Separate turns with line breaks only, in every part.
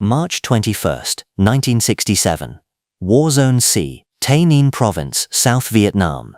March 21st, 1967. War Zone C, Tay Ninh Province, South Vietnam.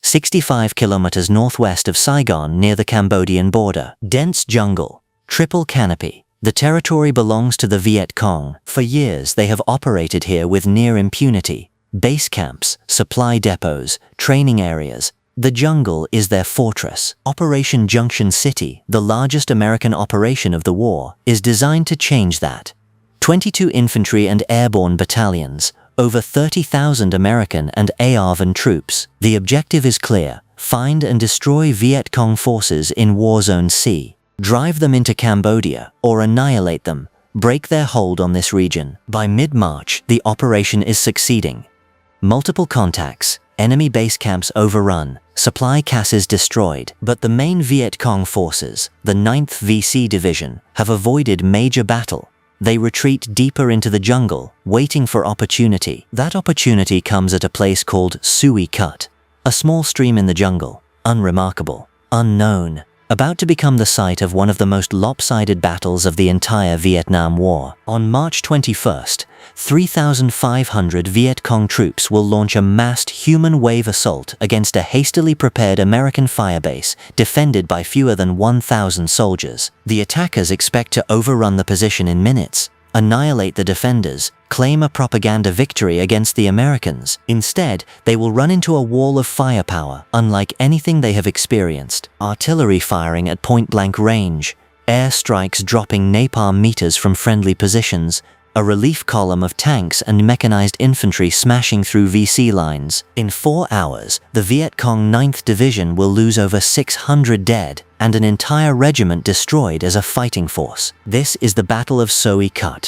65 kilometers northwest of Saigon near the Cambodian border. Dense jungle, triple canopy. The territory belongs to the Viet Cong. For years they have operated here with near impunity. Base camps, supply depots, training areas. The jungle is their fortress. Operation Junction City, the largest American operation of the war, is designed to change that. 22 infantry and airborne battalions, over 30,000 American and ARVN troops. The objective is clear: find and destroy Viet Cong forces in War Zone C. Drive them into Cambodia or annihilate them. Break their hold on this region. By mid-March, the operation is succeeding. Multiple contacts, enemy base camps overrun, supply caches destroyed, but the main Viet Cong forces, the 9th VC Division, have avoided major battle. They retreat deeper into the jungle, waiting for opportunity. That opportunity comes at a place called Suoi Tre, a small stream in the jungle, unremarkable, unknown, about to become the site of one of the most lopsided battles of the entire Vietnam War. On March 21st, 3,500 Viet Cong troops will launch a massed human wave assault against a hastily prepared American firebase defended by fewer than 1,000 soldiers. The attackers expect to overrun the position in minutes, annihilate the defenders, claim a propaganda victory against the Americans. Instead, they will run into a wall of firepower unlike anything they have experienced. Artillery firing at point-blank range, air strikes dropping napalm meters from friendly positions, a relief column of tanks and mechanized infantry smashing through VC lines. In 4 hours, the Viet Cong 9th Division will lose over 600 dead and an entire regiment destroyed as a fighting force. This is the Battle of Suoi Tre.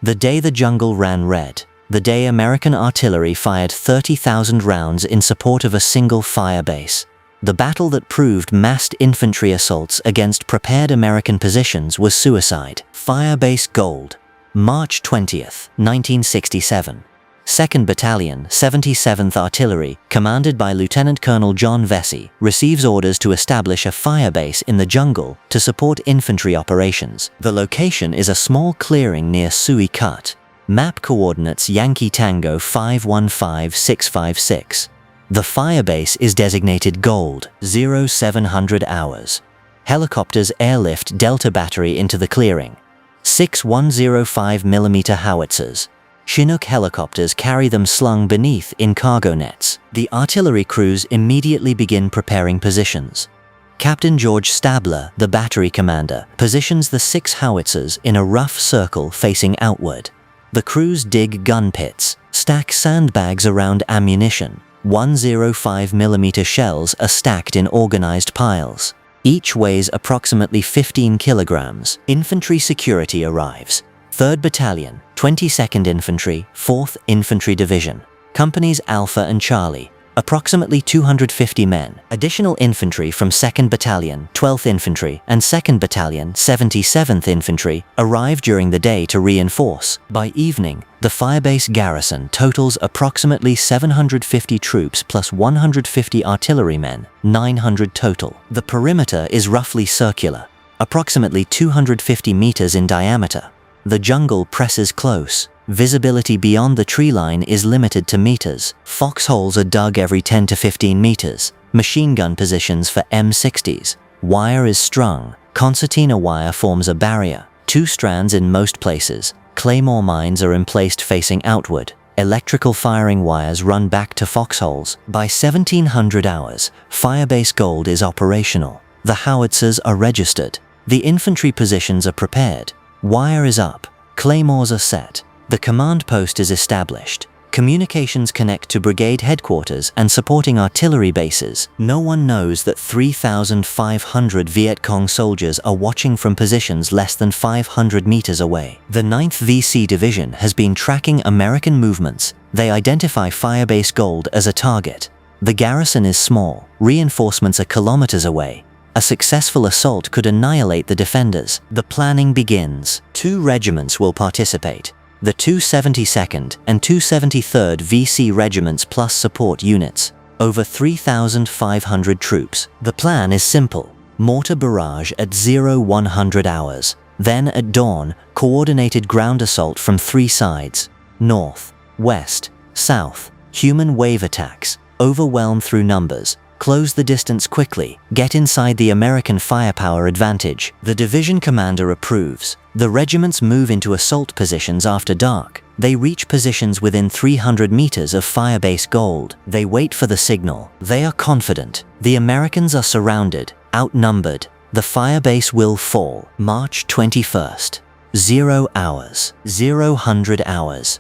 The day the jungle ran red. The day American artillery fired 30,000 rounds in support of a single fire base. The battle that proved massed infantry assaults against prepared American positions was suicide. Firebase Gold. March 20th, 1967. 2nd Battalion, 77th Artillery, commanded by Lieutenant Colonel John Vesey, receives orders to establish a firebase in the jungle to support infantry operations. The location is a small clearing near Suoi Tre. Map coordinates Yankee Tango 515656. The firebase is designated Gold, 0700 hours. Helicopters airlift Delta Battery into the clearing. 6 105mm howitzers. Chinook helicopters carry them slung beneath in cargo nets. The artillery crews immediately begin preparing positions. Captain George Stabler, the battery commander, positions the 6 howitzers in a rough circle facing outward. The crews dig gun pits, stack sandbags around ammunition. 105mm shells are stacked in organized piles. Each weighs approximately 15 kilograms. Infantry security arrives. 3rd Battalion, 22nd Infantry, 4th Infantry Division. Companies Alpha and Charlie, approximately 250 men. Additional infantry from 2nd Battalion, 12th Infantry, and 2nd Battalion, 77th Infantry, arrive during the day to reinforce. By evening, the firebase garrison totals approximately 750 troops plus 150 artillerymen, 900 total. The perimeter is roughly circular, approximately 250 meters in diameter. The jungle presses close. Visibility beyond the tree line is limited to meters. Foxholes are dug every 10 to 15 meters. Machine gun positions for M60s. Wire is strung. Concertina wire forms a barrier. 2 strands in most places. Claymore mines are emplaced facing outward. Electrical firing wires run back to foxholes. By 1700 hours, Firebase Gold is operational. The howitzers are registered. The infantry positions are prepared. Wire is up. Claymores are set. The command post is established. Communications connect to brigade headquarters and supporting artillery bases. No one knows that 3,500 Viet Cong soldiers are watching from positions less than 500 meters away. The 9th VC Division has been tracking American movements. They identify Firebase Gold as a target. The garrison is small. Reinforcements are kilometers away. A successful assault could annihilate the defenders. The planning begins. 2 regiments will participate. The 272nd and 273rd VC regiments plus support units. Over 3,500 troops. The plan is simple. Mortar barrage at 0100 hours. Then at dawn, coordinated ground assault from 3 sides: north, west, south. Human wave attacks, overwhelm through numbers, close the distance quickly, get inside the American firepower advantage. The division commander approves. The regiments move into assault positions after dark. They reach positions within 300 meters of Firebase Gold. They wait for the signal. They are confident. The Americans are surrounded, outnumbered. The firebase will fall. March 21st. 0 hours. 0 hours.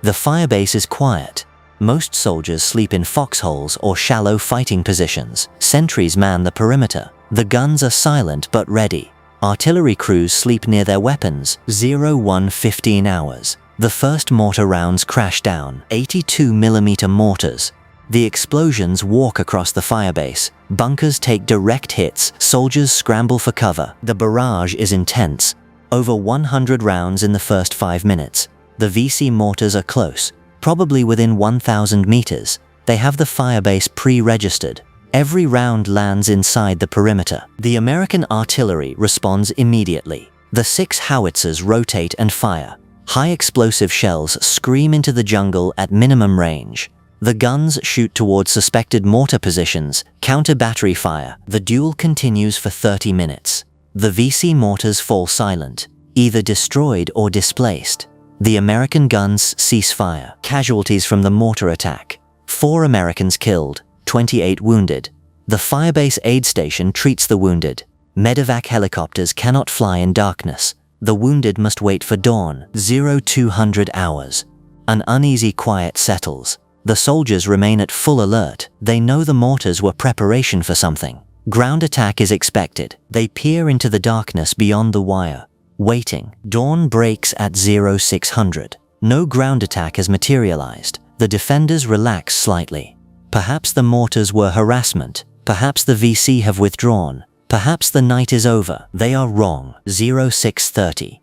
The firebase is quiet. Most soldiers sleep in foxholes or shallow fighting positions. Sentries man the perimeter. The guns are silent but ready. Artillery crews sleep near their weapons. 15 hours. The first mortar rounds crash down. 82mm mortars. The explosions walk across the firebase. Bunkers take direct hits. Soldiers scramble for cover. The barrage is intense. Over 100 rounds in the first 5 minutes. The VC mortars are close, probably within 1,000 meters. They have the firebase pre-registered. Every round lands inside the perimeter. The American artillery responds immediately. The 6 howitzers rotate and fire. High explosive shells scream into the jungle at minimum range. The guns shoot towards suspected mortar positions, counter battery fire. The duel continues for 30 minutes. The VC mortars fall silent, either destroyed or displaced. The American guns cease fire. Casualties from the mortar attack: 4 Americans killed, 28 wounded. The firebase aid station treats the wounded. Medevac helicopters cannot fly in darkness. The wounded must wait for dawn. 200 hours. An uneasy quiet settles. The soldiers remain at full alert. They know the mortars were preparation for something. Ground attack is expected. They peer into the darkness beyond the wire, waiting. Dawn breaks at 0600. No ground attack has materialized. The defenders relax slightly. Perhaps the mortars were harassment. Perhaps the VC have withdrawn. Perhaps the night is over. They are wrong. 0630.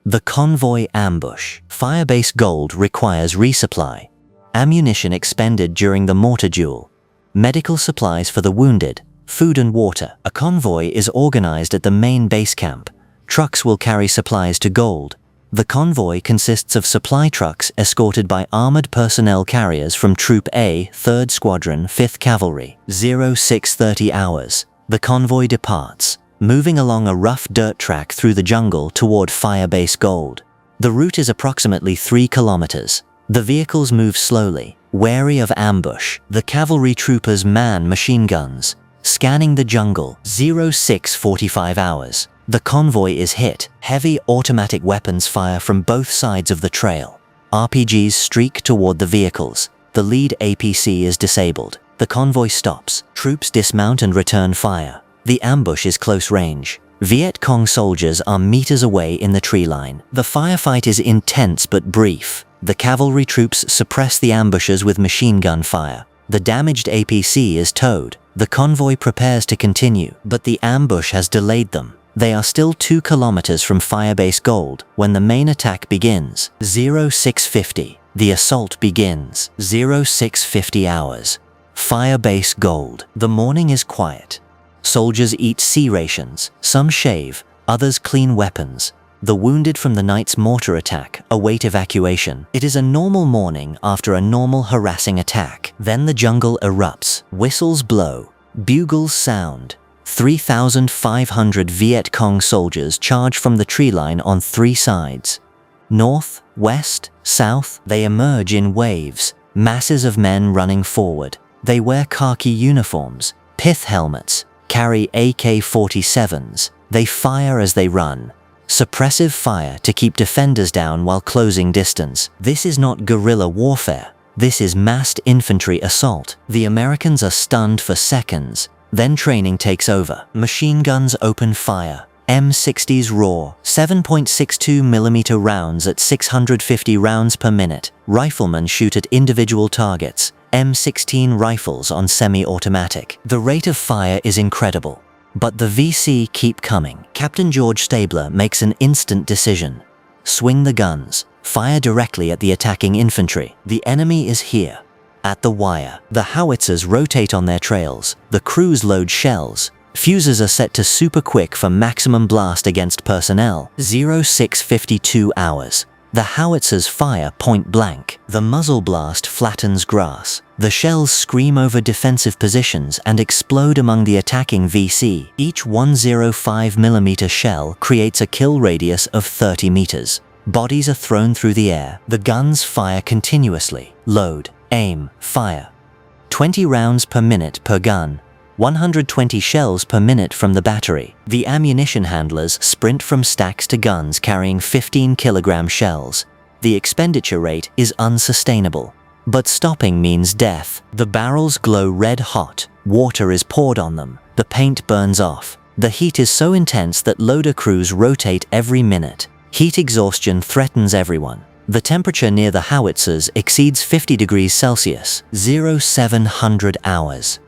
The convoy ambush. Firebase Gold requires resupply. Ammunition expended during the mortar duel. Medical supplies for the wounded. Food and water. A convoy is organized at the main base camp. Trucks will carry supplies to Gold. The convoy consists of supply trucks escorted by armored personnel carriers from Troop A, 3rd Squadron, 5th Cavalry. 0630 hours. The convoy departs, moving along a rough dirt track through the jungle toward Firebase Gold. The route is approximately 3 kilometers. The vehicles move slowly, wary of ambush. The cavalry troopers man machine guns, scanning the jungle. 0645 hours. The convoy is hit. Heavy automatic weapons fire from both sides of the trail. RPGs streak toward the vehicles. The lead APC is disabled. The convoy stops. Troops dismount and return fire. The ambush is close range. Viet Cong soldiers are meters away in the tree line. The firefight is intense but brief. The cavalry troops suppress the ambushers with machine gun fire. The damaged APC is towed. The convoy prepares to continue, but the ambush has delayed them. They are still 2 kilometers from Firebase Gold when the main attack begins. 0650. The assault begins. 0650 hours. Firebase Gold. The morning is quiet. Soldiers eat sea rations. Some shave, others clean weapons. The wounded from the night's mortar attack await evacuation. It is a normal morning after a normal harassing attack. Then the jungle erupts. Whistles blow. Bugles sound. 3,500 Viet Cong soldiers charge from the tree line on 3 sides. North, west, south. They emerge in waves. Masses of men running forward. They wear khaki uniforms, pith helmets, carry AK-47s. They fire as they run. Suppressive fire to keep defenders down while closing distance. This is not guerrilla warfare. This is massed infantry assault. The Americans are stunned for seconds. Then training takes over. Machine guns open fire. M60s roar. 7.62mm rounds at 650 rounds per minute. Riflemen shoot at individual targets. M16 rifles on semi-automatic. The rate of fire is incredible. But the VC keep coming. Captain George Stabler makes an instant decision. Swing the guns. Fire directly at the attacking infantry. The enemy is here. At the wire. The howitzers rotate on their trails. The crews load shells. Fuses are set to super quick for maximum blast against personnel, 0652 hours. The howitzers fire point blank. The muzzle blast flattens grass. The shells scream over defensive positions and explode among the attacking VC. Each 105mm shell creates a kill radius of 30 meters. Bodies are thrown through the air. The guns fire continuously. Load, aim, fire. 20 rounds per minute per gun. 120 shells per minute from the battery. The ammunition handlers sprint from stacks to guns carrying 15-kilogram shells. The expenditure rate is unsustainable. But stopping means death. The barrels glow red hot. Water is poured on them. The paint burns off. The heat is so intense that loader crews rotate every minute. Heat exhaustion threatens everyone. The temperature near the howitzers exceeds 50 degrees Celsius, 0700 hours.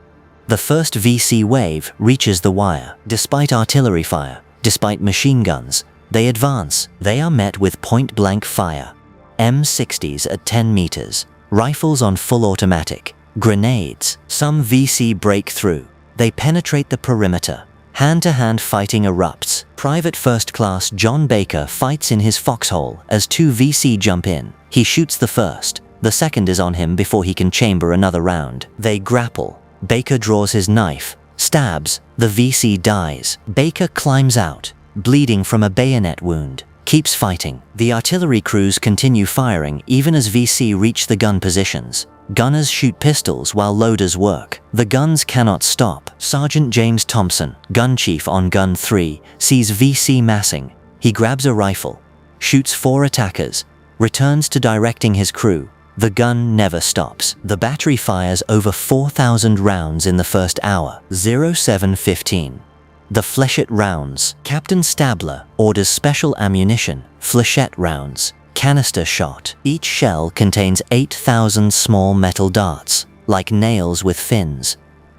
The first VC wave reaches the wire. Despite artillery fire, despite machine guns, they advance. They are met with point-blank fire. M60s at 10 meters, rifles on full automatic, grenades. Some VC break through. They penetrate the perimeter. Hand-to-hand fighting erupts. Private First Class John Baker fights in his foxhole as two VC jump in. He shoots the first. The second is on him before he can chamber another round. They grapple. Baker draws his knife, stabs, the VC dies. Baker climbs out, bleeding from a bayonet wound, keeps fighting. The artillery crews continue firing even as VC reach the gun positions. Gunners shoot pistols while loaders work. The guns cannot stop. Sergeant James Thompson, gun chief on Gun 3, sees VC massing. He grabs a rifle, shoots 4 attackers, returns to directing his crew. The gun never stops. The battery fires over 4,000 rounds in the first hour, 0715. The flechette rounds. Captain Stabler orders special ammunition, flechette rounds, canister shot. Each shell contains 8,000 small metal darts, like nails with fins.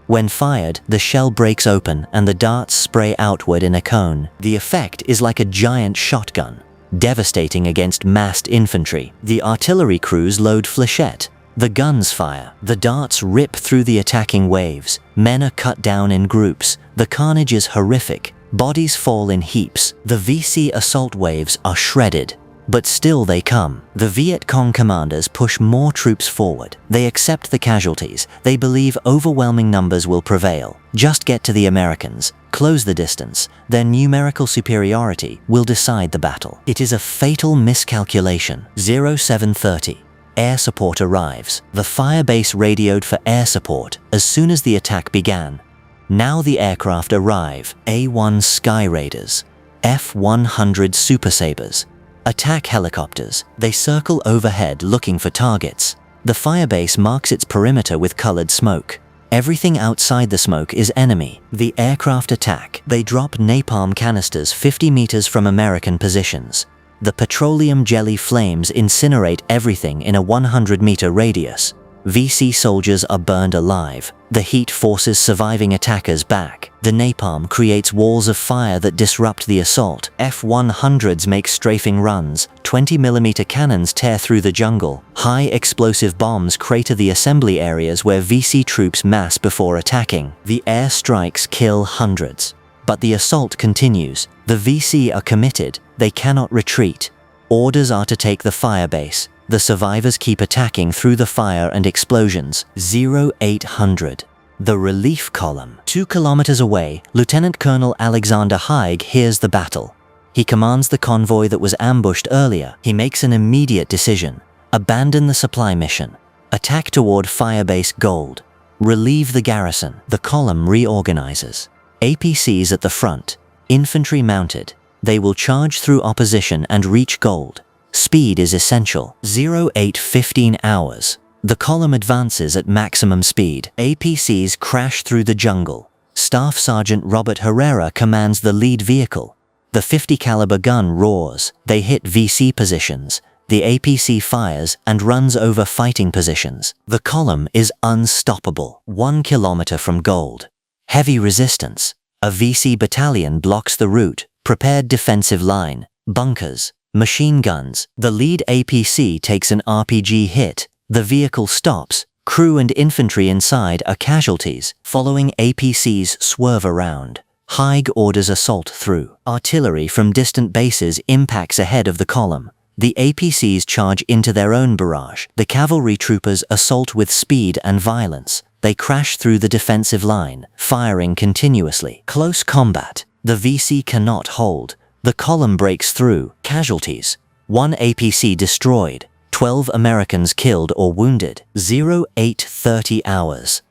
When fired, the shell breaks open and the darts spray outward in a cone. The effect is like a giant shotgun, devastating against massed infantry. The artillery crews load flechette. The guns fire. The darts rip through the attacking waves. Men are cut down in groups. The carnage is horrific. Bodies fall in heaps. The VC assault waves are shredded. But still they come. The Viet Cong commanders push more troops forward. They accept the casualties. They believe overwhelming numbers will prevail. Just get to the Americans. Close the distance. Their numerical superiority will decide the battle. It is a fatal miscalculation. 0730. Air support arrives. The Firebase radioed for air support as soon as the attack began. Now the aircraft arrive. A-1 Sky Raiders, F-100 Super Sabres, attack helicopters. They circle overhead looking for targets. The firebase marks its perimeter with colored smoke. Everything outside the smoke is enemy. The aircraft attack. They drop napalm canisters 50 meters from American positions. The petroleum jelly flames incinerate everything in a 100-meter radius. VC soldiers are burned alive. The heat forces surviving attackers back. The napalm creates walls of fire that disrupt the assault. F-100s make strafing runs. 20mm cannons tear through the jungle. High explosive bombs crater the assembly areas where VC troops mass before attacking. The air strikes kill hundreds. But the assault continues. The VC are committed. They cannot retreat. Orders are to take the firebase. The survivors keep attacking through the fire and explosions. 0800. The relief column. 2 kilometers away, Lieutenant Colonel Alexander Haig hears the battle. He commands the convoy that was ambushed earlier. He makes an immediate decision. Abandon the supply mission. Attack toward Firebase Gold. Relieve the garrison. The column reorganizes. APCs at the front. Infantry mounted. They will charge through opposition and reach Gold. Speed is essential. 0815 hours. The column advances at maximum speed. APCs crash through the jungle. Staff Sergeant Robert Herrera commands the lead vehicle. The 50 caliber gun roars. They hit VC positions. The APC fires and runs over fighting positions. The column is unstoppable. 1 kilometer from Gold. Heavy resistance. A VC battalion blocks the route. Prepared defensive line. Bunkers. Machine guns. The lead APC takes an RPG hit. The vehicle stops, Crew and infantry inside are casualties, following APCs swerve around. Haig orders assault through. Artillery from distant bases impacts ahead of the column. The APCs charge into their own barrage. The cavalry troopers assault with speed and violence. They crash through the defensive line, firing continuously. Close combat. The VC cannot hold. The column breaks through. Casualties. 1 APC destroyed. 12 Americans killed or wounded. 08:30 hours.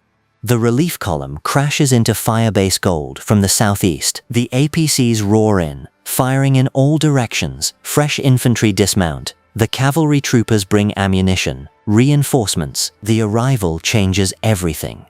The relief column crashes into Firebase Gold from the southeast. The APCs roar in, firing in all directions. Fresh infantry dismount. The cavalry troopers bring ammunition, reinforcements. The arrival changes everything.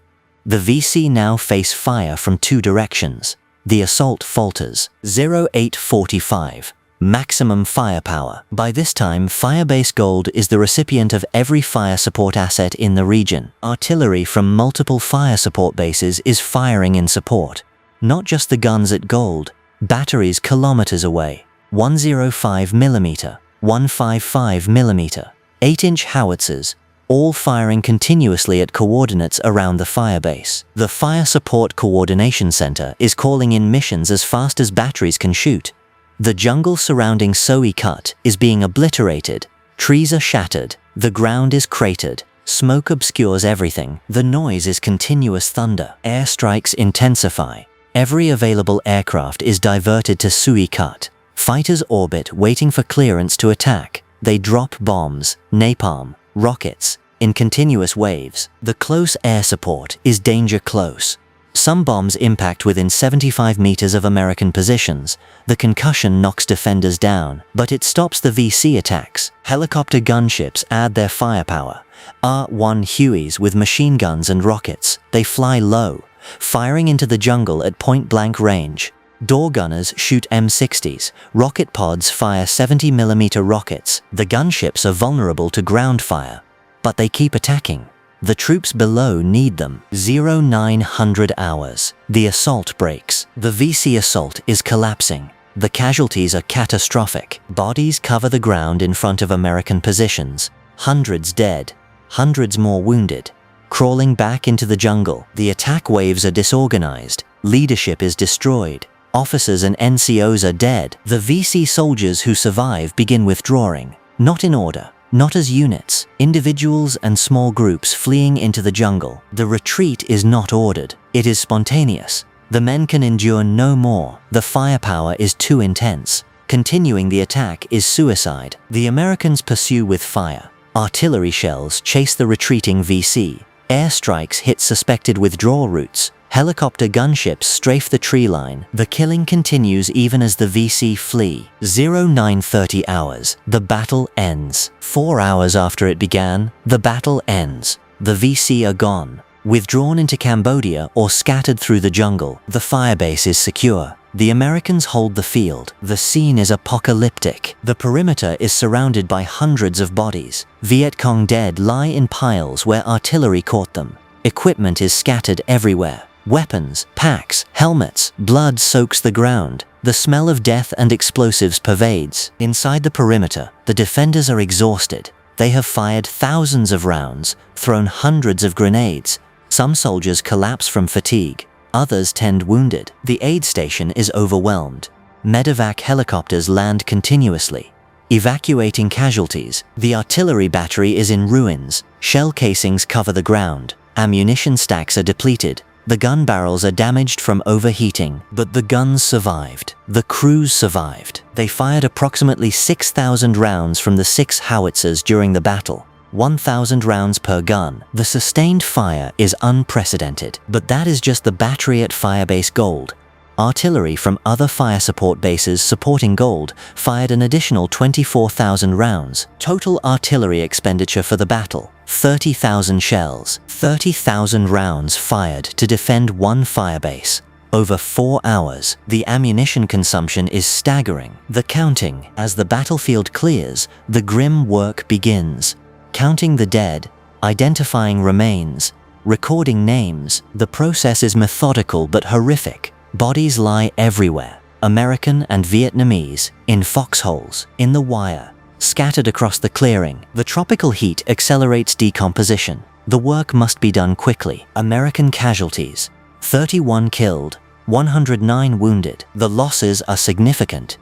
The VC now face fire from 2 directions. The assault falters. 08:45. Maximum firepower. By this time, Firebase Gold is the recipient of every fire support asset in the region. Artillery from multiple fire support bases is firing in support. Not just the guns at Gold, batteries kilometers away. 105mm, 155mm, 8-inch howitzers, all firing continuously at coordinates around the firebase. The Fire Support Coordination Center is calling in missions as fast as batteries can shoot. The jungle surrounding Suoi Tre is being obliterated. Trees are shattered. The ground is cratered. Smoke obscures everything. The noise is continuous thunder. Airstrikes intensify. Every available aircraft is diverted to Suoi Tre. Fighters orbit waiting for clearance to attack. They drop bombs, napalm, rockets, in continuous waves. The close air support is danger close. Some bombs impact within 75 meters of American positions. The concussion knocks defenders down, but it stops the VC attacks. Helicopter gunships add their firepower. R-1 Hueys with machine guns and rockets. They fly low, firing into the jungle at point-blank range. Door gunners shoot M60s. Rocket pods fire 70mm rockets. The gunships are vulnerable to ground fire, but they keep attacking. The troops below need them. 0900 hours. The assault breaks. The VC assault is collapsing. The casualties are catastrophic. Bodies cover the ground in front of American positions. Hundreds dead. Hundreds more wounded. Crawling back into the jungle. The attack waves are disorganized. Leadership is destroyed. Officers and NCOs are dead. The VC soldiers who survive begin withdrawing. Not in order. Not as units, individuals and small groups fleeing into the jungle. The retreat is not ordered. It is spontaneous. The men can endure no more. The firepower is too intense. Continuing the attack is suicide. The Americans pursue with fire. Artillery shells chase the retreating VC. Airstrikes hit suspected withdrawal routes. Helicopter gunships strafe the tree line. The killing continues even as the VC flee. 0930 hours. The battle ends. 4 hours after it began, the battle ends. The VC are gone, withdrawn into Cambodia or scattered through the jungle. The firebase is secure. The Americans hold the field. The scene is apocalyptic. The perimeter is surrounded by hundreds of bodies. Viet Cong dead lie in piles where artillery caught them. Equipment is scattered everywhere. Weapons, packs, helmets, blood soaks the ground. The smell of death and explosives pervades. Inside the perimeter, the defenders are exhausted. They have fired thousands of rounds, thrown hundreds of grenades. Some soldiers collapse from fatigue. Others tend wounded. The aid station is overwhelmed. Medevac helicopters land continuously, evacuating casualties. The artillery battery is in ruins. Shell casings cover the ground. Ammunition stacks are depleted. The gun barrels are damaged from overheating, but the guns survived. The crews survived. They fired approximately 6,000 rounds from the 6 howitzers during the battle. 1,000 rounds per gun. The sustained fire is unprecedented, but that is just the battery at Firebase Gold. Artillery from other fire support bases supporting Gold fired an additional 24,000 rounds. Total artillery expenditure for the battle, 30,000 shells, 30,000 rounds fired to defend one firebase. Over 4 hours, the ammunition consumption is staggering. The counting. As the battlefield clears, the grim work begins. Counting the dead, identifying remains, recording names. The process is methodical but horrific. Bodies lie everywhere, American and Vietnamese, in foxholes, in the wire, scattered across the clearing. The tropical heat accelerates decomposition. The work must be done quickly. American casualties: 31 killed, 109 wounded. The losses are significant,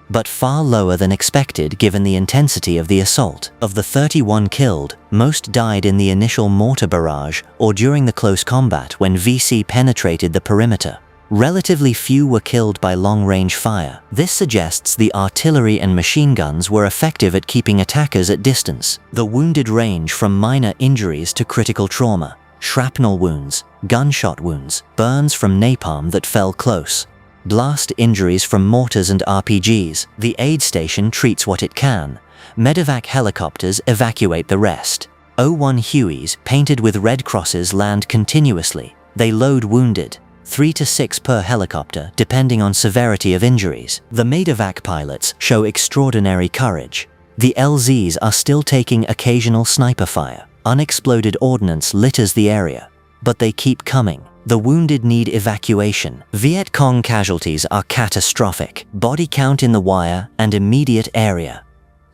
but far lower than expected given the intensity of the assault. Of the 31 killed, most died in the initial mortar barrage or during the close combat when VC penetrated the perimeter. Relatively few were killed by long-range fire. This suggests the artillery and machine guns were effective at keeping attackers at distance. The wounded range from minor injuries to critical trauma, shrapnel wounds, gunshot wounds, burns from napalm that fell close, blast injuries from mortars and RPGs. The aid station treats what it can. Medevac helicopters evacuate the rest. O-1 Hueys painted with red crosses land continuously. They load wounded, 3 to 6 per helicopter depending on severity of injuries. The medevac pilots show extraordinary courage. The LZs are still taking occasional sniper fire. Unexploded ordnance litters the area, but they keep coming. The wounded need evacuation. Viet Cong casualties are catastrophic. Body count in the wire and immediate area: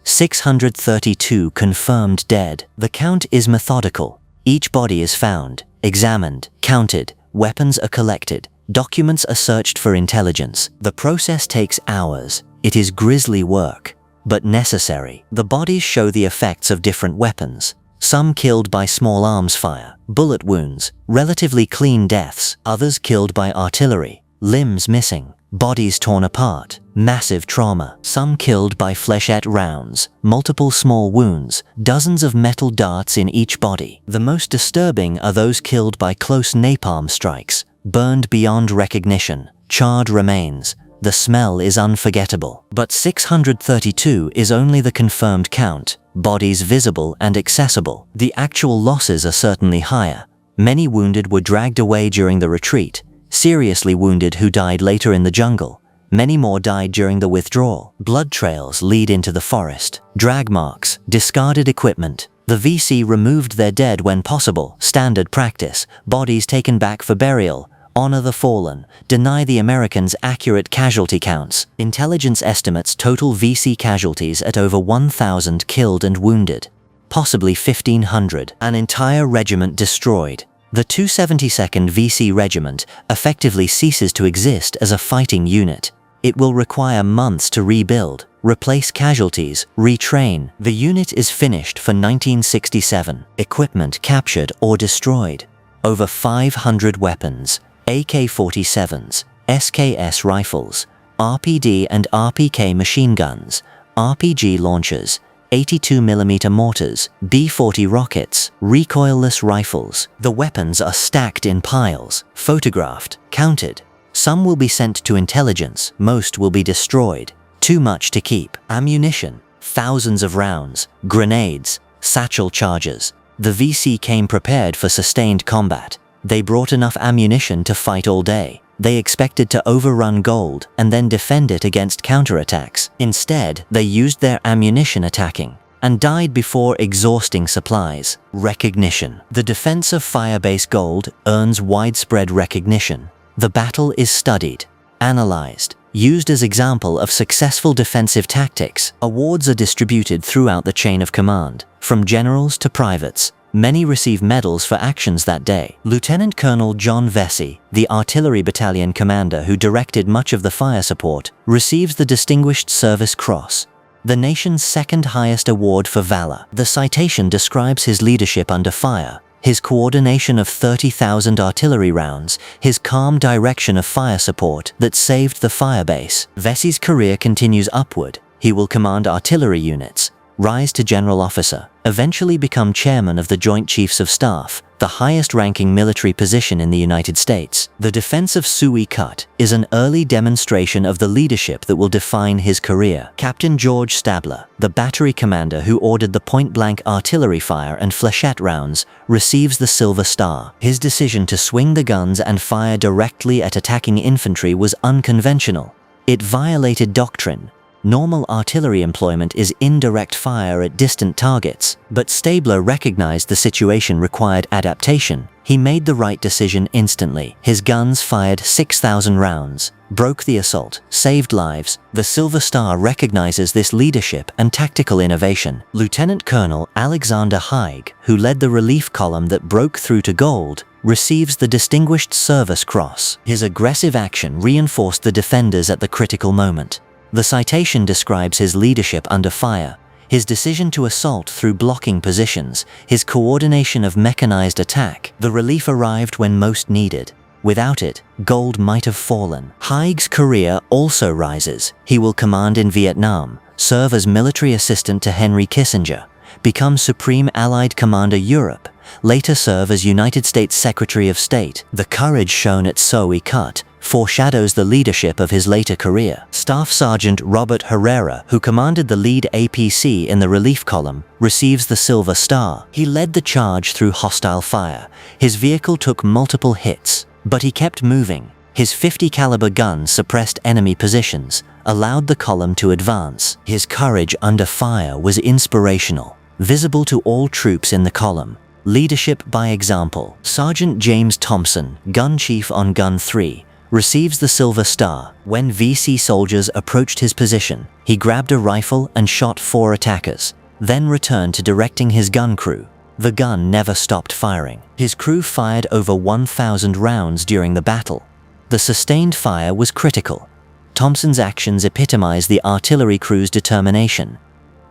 632 confirmed dead. The count is methodical. Each body is found, examined, counted, weapons are collected, documents are searched for intelligence. The process takes hours. It is grisly work, but necessary. The bodies show the effects of different weapons. Some killed by small arms fire, bullet wounds, relatively clean deaths. Others killed by artillery, limbs missing, bodies torn apart, massive trauma. Some killed by flechette rounds, multiple small wounds, dozens of metal darts in each body. The most disturbing are those killed by close napalm strikes, burned beyond recognition, charred remains. The smell is unforgettable. But 632 is only the confirmed count, bodies visible and accessible. The actual losses are certainly higher. Many wounded were dragged away during the retreat, seriously wounded who died later in the jungle. Many more died during the withdrawal. Blood trails lead into the forest. Drag marks, discarded equipment. The VC removed their dead when possible, standard practice. Bodies taken back for burial. Honor the fallen. Deny the Americans accurate casualty counts. Intelligence estimates total VC casualties at over 1,000 killed and wounded, possibly 1,500. An entire regiment destroyed. The 272nd VC Regiment effectively ceases to exist as a fighting unit. It will require months to rebuild, replace casualties, retrain. The unit is finished for 1967. Equipment captured or destroyed: over 500 weapons, AK-47s, SKS rifles, RPD and RPK machine guns, RPG launchers, 82mm mortars, B-40 rockets, recoilless rifles. The weapons are stacked in piles, photographed, counted. Some will be sent to intelligence, most will be destroyed. Too much to keep. Ammunition, thousands of rounds, grenades, satchel charges. The VC came prepared for sustained combat. They brought enough ammunition to fight all day. They expected to overrun Gold and then defend it against counterattacks. Instead, they used their ammunition attacking and died before exhausting supplies. Recognition. The defense of Firebase Gold earns widespread recognition. The battle is studied, analyzed, used as example of successful defensive tactics. Awards are distributed throughout the chain of command, from generals to privates. Many receive medals for actions that day. Lieutenant Colonel John Vesey, the artillery battalion commander who directed much of the fire support, receives the Distinguished Service Cross, the nation's second highest award for valor. The citation describes his leadership under fire, his coordination of 30,000 artillery rounds, his calm direction of fire support that saved the firebase. Vesey's career continues upward. He will command artillery units, rise to general officer, eventually become chairman of the Joint Chiefs of Staff, the highest-ranking military position in the United States. The defense of Suoi Tre is an early demonstration of the leadership that will define his career. Captain George Stabler, the battery commander who ordered the point-blank artillery fire and flechette rounds, receives the Silver Star. His decision to swing the guns and fire directly at attacking infantry was unconventional. It violated doctrine, Normal artillery employment is indirect fire at distant targets, but Stabler recognized the situation required adaptation. He made the right decision instantly. His guns fired 6,000 rounds, broke the assault, saved lives. The Silver Star recognizes this leadership and tactical innovation. Lieutenant Colonel Alexander Haig, who led the relief column that broke through to Gold, receives the Distinguished Service Cross. His aggressive action reinforced the defenders at the critical moment. The citation describes his leadership under fire, his decision to assault through blocking positions, his coordination of mechanized attack. The relief arrived when most needed. Without it, Gold might have fallen. Haig's career also rises. He will command in Vietnam, serve as military assistant to Henry Kissinger, become Supreme Allied Commander Europe, later serve as United States Secretary of State. The courage shown at Suoi Tre foreshadows the leadership of his later career. Staff Sergeant Robert Herrera, who commanded the lead APC in the relief column, receives the Silver Star. He led the charge through hostile fire. His vehicle took multiple hits, but he kept moving. His .50 caliber gun suppressed enemy positions, allowed the column to advance. His courage under fire was inspirational, visible to all troops in the column. Leadership by example. Sergeant James Thompson, gun chief on Gun 3, receives the Silver Star. When VC soldiers approached his position, he grabbed a rifle and shot 4 attackers, then returned to directing his gun crew. The gun never stopped firing. His crew fired over 1,000 rounds during the battle. The sustained fire was critical. Thompson's actions epitomize the artillery crew's determination.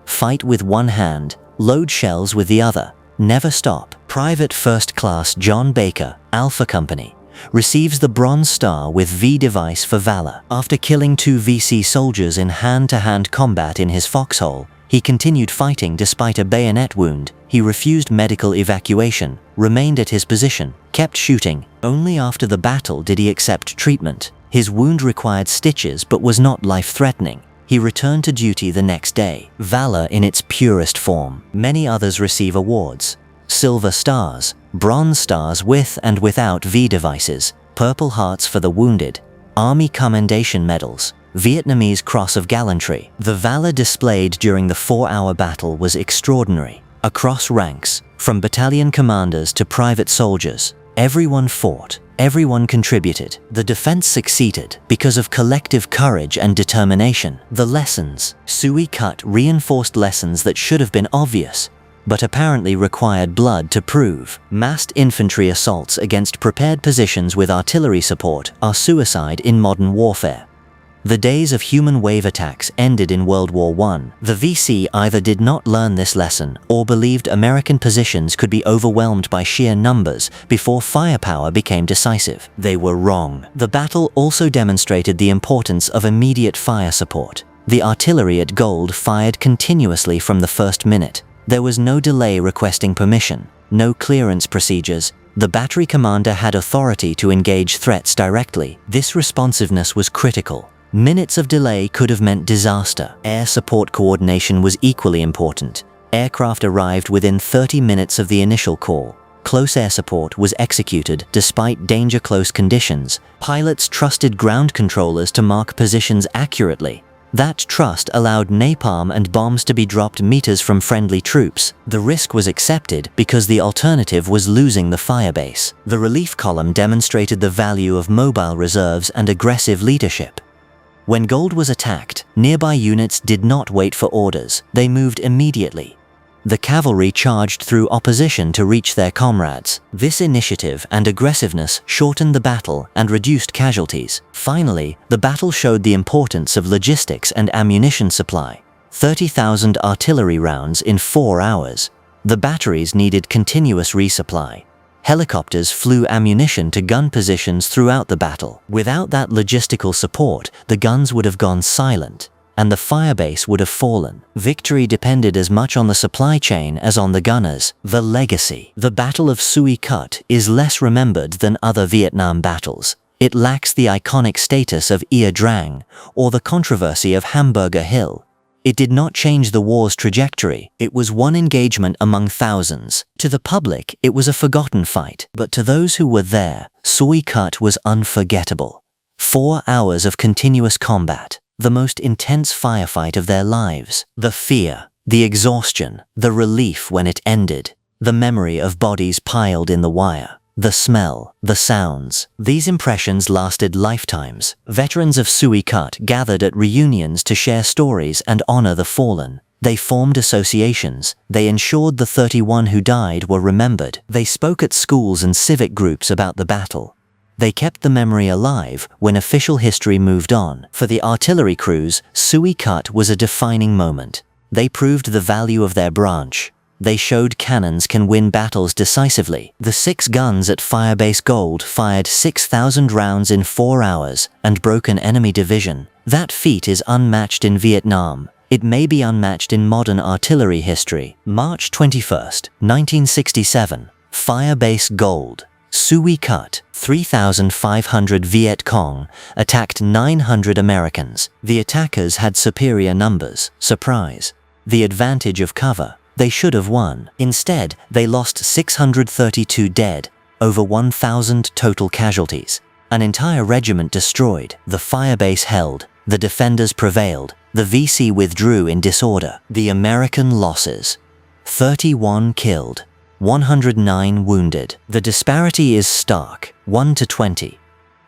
Fight with one hand, load shells with the other, never stop. Private First Class John Baker, Alpha Company, receives the Bronze Star with V device for valor. After killing 2 VC soldiers in hand-to-hand combat in his foxhole, he continued fighting despite a bayonet wound. He refused medical evacuation, remained at his position, kept shooting. Only after the battle did he accept treatment. His wound required stitches but was not life-threatening. He returned to duty the next day. Valor in its purest form. Many others receive awards. Silver Stars, Bronze Stars with and without V devices, Purple Hearts for the wounded, Army Commendation Medals, Vietnamese Cross of Gallantry. The valor displayed during the 4-hour battle was extraordinary. Across ranks, from battalion commanders to private soldiers, everyone fought, everyone contributed. The defense succeeded because of collective courage and determination. The lessons. Suoi Tre reinforced lessons that should have been obvious, but apparently required blood to prove. Massed infantry assaults against prepared positions with artillery support are suicide in modern warfare. The days of human wave attacks ended in World War I. The VC either did not learn this lesson or believed American positions could be overwhelmed by sheer numbers before firepower became decisive. They were wrong. The battle also demonstrated the importance of immediate fire support. The artillery at Gold fired continuously from the first minute. There was no delay requesting permission, no clearance procedures. The battery commander had authority to engage threats directly. This responsiveness was critical. Minutes of delay could have meant disaster. Air support coordination was equally important. Aircraft arrived within 30 minutes of the initial call. Close air support was executed despite danger-close conditions. Pilots trusted ground controllers to mark positions accurately. That trust allowed napalm and bombs to be dropped meters from friendly troops. The risk was accepted because the alternative was losing the firebase. The relief column demonstrated the value of mobile reserves and aggressive leadership. When Gold was attacked, nearby units did not wait for orders. They moved immediately. The cavalry charged through opposition to reach their comrades. This initiative and aggressiveness shortened the battle and reduced casualties. Finally, the battle showed the importance of logistics and ammunition supply. 30,000 artillery rounds in 4 hours. The batteries needed continuous resupply. Helicopters flew ammunition to gun positions throughout the battle. Without that logistical support, the guns would have gone silent, and the firebase would have fallen. Victory depended as much on the supply chain as on the gunners. The legacy. The Battle of Suoi Tre is less remembered than other Vietnam battles. It lacks the iconic status of Ia Drang or the controversy of Hamburger Hill. It did not change the war's trajectory. It was one engagement among thousands. To the public, it was a forgotten fight. But to those who were there, Suoi Tre was unforgettable. 4 hours of continuous combat. the most intense firefight of their lives. The fear, the exhaustion, the relief when it ended, the memory of bodies piled in the wire, the smell, the sounds. These impressions lasted lifetimes. Veterans of Suoi Tre gathered at reunions to share stories and honor the fallen. They formed associations. They ensured the 31 who died were remembered. They spoke at schools and civic groups about the battle. They kept the memory alive when official history moved on. For the artillery crews, Suoi Tre was a defining moment. They proved the value of their branch. They showed cannons can win battles decisively. The 6 guns at Firebase Gold fired 6,000 rounds in 4 hours and broke an enemy division. That feat is unmatched in Vietnam. It may be unmatched in modern artillery history. March 21st, 1967. Firebase Gold. Suoi Tre, 3,500 Viet Cong, attacked 900 Americans. The attackers had superior numbers. Surprise. The advantage of cover. They should have won. Instead, they lost 632 dead, over 1,000 total casualties. An entire regiment destroyed. The firebase held. The defenders prevailed. The VC withdrew in disorder. The American losses: 31 killed, 109 wounded. The disparity is stark, 1 to 20.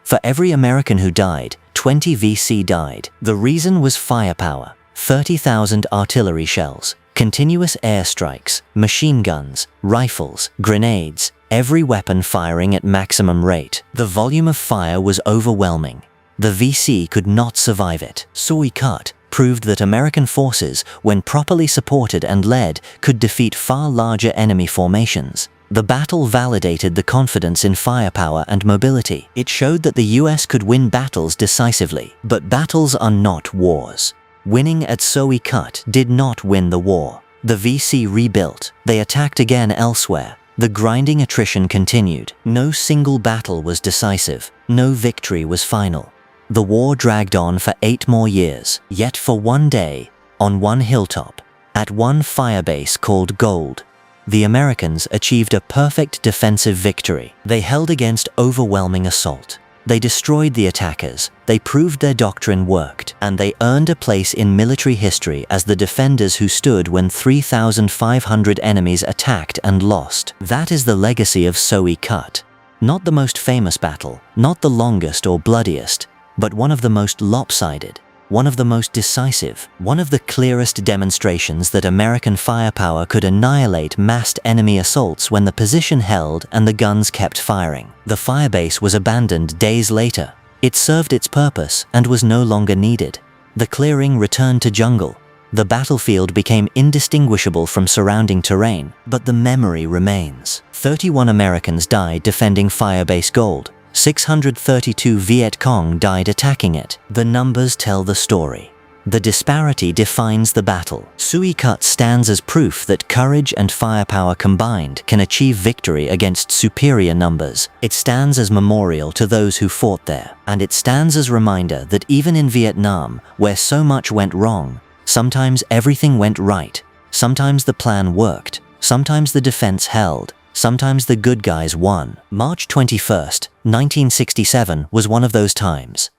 For every American who died, 20 VC died. The reason was firepower: 30,000 artillery shells, continuous airstrikes, machine guns, rifles, grenades, every weapon firing at maximum rate. The volume of fire was overwhelming. The VC could not survive it. Suoi Tre proved that American forces, when properly supported and led, could defeat far larger enemy formations. The battle validated the confidence in firepower and mobility. It showed that the US could win battles decisively. But battles are not wars. Winning at Suoi Tre did not win the war. The VC rebuilt. They attacked again elsewhere. The grinding attrition continued. No single battle was decisive. No victory was final. The war dragged on for 8 more years. Yet for one day, on one hilltop, at one firebase called Gold, the Americans achieved a perfect defensive victory. They held against overwhelming assault. They destroyed the attackers. They proved their doctrine worked. And they earned a place in military history as the defenders who stood when 3,500 enemies attacked and lost. That is the legacy of Suoi Tre. Not the most famous battle, not the longest or bloodiest, but one of the most lopsided, one of the most decisive, one of the clearest demonstrations that American firepower could annihilate massed enemy assaults when the position held and the guns kept firing. The firebase was abandoned days later. It served its purpose and was no longer needed. The clearing returned to jungle. The battlefield became indistinguishable from surrounding terrain, but the memory remains. 31 Americans died defending Firebase Gold. 632 Viet Cong died attacking it. The numbers tell the story. The disparity defines the battle. Suoi Tre stands as proof that courage and firepower combined can achieve victory against superior numbers. It stands as memorial to those who fought there. And it stands as reminder that even in Vietnam, where so much went wrong, sometimes everything went right. Sometimes the plan worked. Sometimes the defense held. Sometimes the good guys won. March 21st, 1967 was one of those times.